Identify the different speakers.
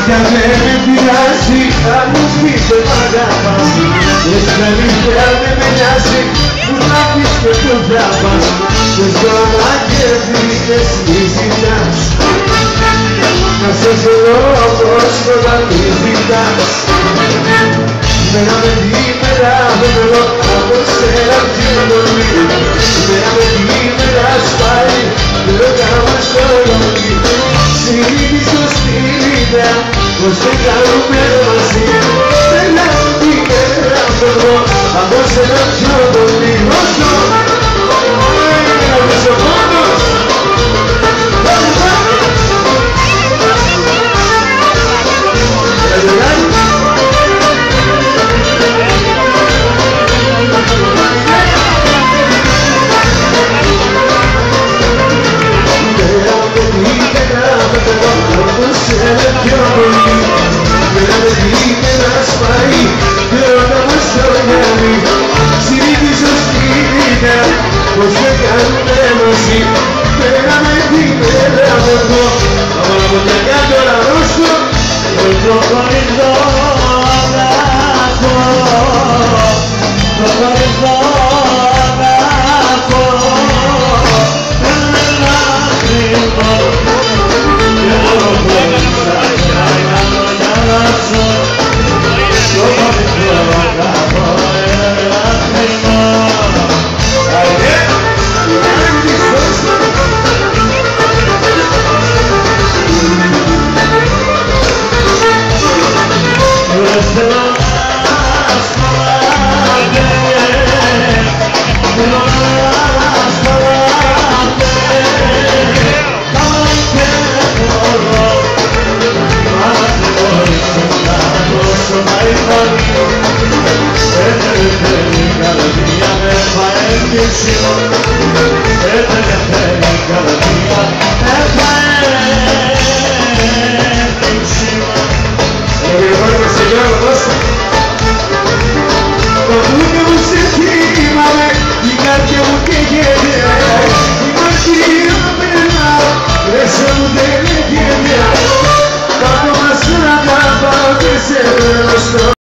Speaker 1: κι αν δεν με πειράζει αν μου σπίτε μαγάπας. Λες καλύτερα δεν με νοιάζει που θα πεις και το θα πας. Λες τώρα και βρήκες μη ζητάς να σε ζωρώ όπως όταν μη ζητάς. Μέρα με τη μέρα δεν θέλω από σένα πιο πολύ. Μέρα με τη μέρα σπάει δεν ρωτάμε στο ρολόι. Συνήθισες την ιδέα πως δεν κάνουμε μαζί. Μέρα τη μέρα φεύγω από σένα πιο πολύ. Όσο ο πόνος πως δεν κάνουμε μαζί. Πέρα με τη μέρα φεύγω από τα ποτιακά τώρα ρόστο. Το προχωρητό αγάπω, προχωρητό αγάπω. Ένα κρυβό και άλλο πόνισα για να τον αλλάξω. Προχωρητό αγάπω, ένα κρυβό.